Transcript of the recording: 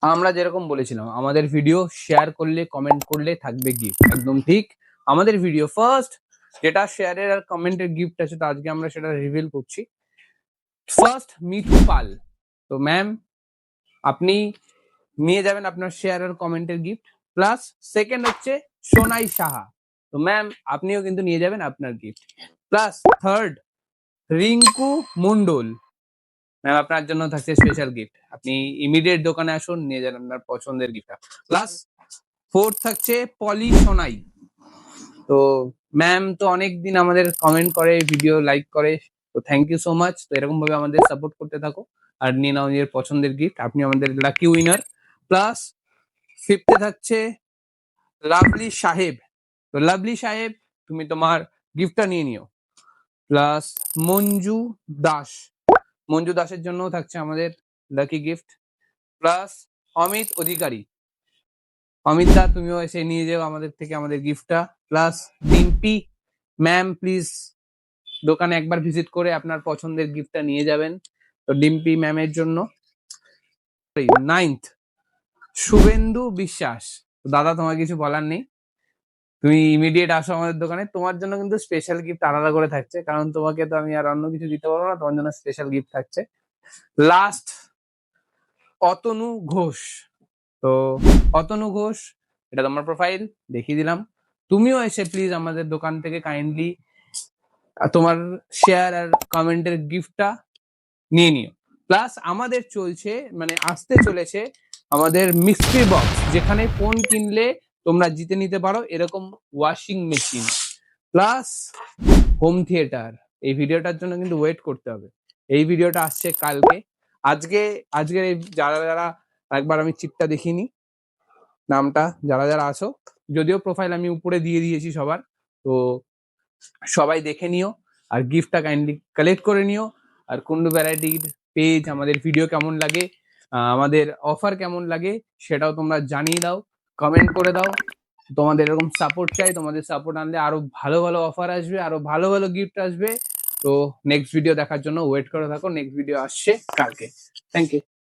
আমরা যেরকম বলেছিলাম আমাদের ভিডিও শেয়ার করলে কমেন্ট করলে থাকবে গিফট, একদম ঠিক। আমাদের ভিডিও ফার্স্ট যেটা শেয়ারের আর কমেন্টের গিফট আছে, তো আজকে আমরা সেটা রিভিল করছি। ফার্স্ট মিঠু পাল, তো ম্যাম আপনি নিয়ে যাবেন আপনার শেয়ার আর কমেন্টের গিফট। প্লাস সেকেন্ড হচ্ছে সোনাই সাহা, তো ম্যাম আপনিও কিন্তু নিয়ে যাবেন আপনার gift. Plus third Rinku Mondal, ma'am আপনার জন্য থাকছে স্পেশাল গিফট, আপনি ইমিডিয়েট দোকানে আসুন, নিয়ে যান আপনার পছন্দের গিফটটা। প্লাস ফোর্থ থাকছে পলি সোনাই, তো ম্যাম তো অনেকদিন আমাদের কমেন্ট করে, ভিডিও লাইক করে, তো থ্যাংক ইউ সো মাচ। তো এরকম ভাবে আমাদের সাপোর্ট করতে থাকো আর নিয়ে নাও নিজের পছন্দের গিফট, আপনি আমাদের লাকি উইনার। প্লাস ফিফথে থাকছে লাভলি সাহেব, তো লাভলি সাহেব তুমি তোমার গিফটটা নিয়ে নিও। প্লাস মঞ্জু দাস, মঞ্জু দাসের জন্য থাকছে আমাদের লাকি গিফট। প্লাস অমিত অধিকারী, অমিত দা তুমিও এসে নিয়ে যাও আমাদের থেকে আমাদের গিফটটা। প্লাস ডিম্পি ম্যাম প্লিজ দোকানে একবার ভিজিট করে আপনার পছন্দের গিফটটা নিয়ে যাবেন, তো ডিম্পি ম্যামের জন্য। নাইন্থ শুভেন্দু বিশ্বাস, দাদা তোমার কিছু বলার নেই, তুমি ইমিডিয়েট আসো আমাদের দোকানে, তোমার জন্য কিন্তু স্পেশাল গিফট আলাদা করে থাকছে, কারণ তোমাকে তো আমি আর অন্য কিছু দিতে পারবো না, তোমার জন্য স্পেশাল গিফট থাকছে। লাস্ট অতনু ঘোষ, তো অতনু ঘোষ এটা তোমার প্রোফাইল দেখিয়ে দিলাম, তুমিও এসে প্লিজ আমাদের দোকান থেকে কাইন্ডলি তোমার শেয়ার আর কমেন্টের গিফটটা নিয়ে নিও। প্লাস আমাদের চলছে মানে আসতে চলেছে আমাদের মিস্ট্রি বক্স, যেখানে ফোন কিনলে তোমরা জিতে নিতে পারো এরকম washing machine plus home theatre. এই ভিডিওটার জন্য কিন্তু ওয়েট করতে হবে, এই ভিডিওটা আসছে কালকে। আজকের এই যারা যারা, একবার আমি চিপটা দেখিনি নামটা, যারা যারা আসো, যদিও প্রোফাইল আমি উপরে দিয়ে দিয়েছি সবার, তো সবাই দেখে নিও আর গিফটটা কাইন্ডলি কালেক্ট করে নিও। আর কুন্ডু ভ্যারাইটির পেজ আমাদের ভিডিও কেমন লাগে, আমাদের অফার কেমন লাগে সেটাও তোমরা জানিয়ে দাও, কমেন্ট করে দাও। তোমাদের এরকম সাপোর্ট চাই, তোমাদের সাপোর্ট আনলে আরো ভালো ভালো অফার আসবে, আরো ভালো ভালো গিফট আসবে। তো নেক্সট ভিডিও দেখার জন্য ওয়েট করে থাকো, নেক্সট ভিডিও আসছে কালকে। Thank you.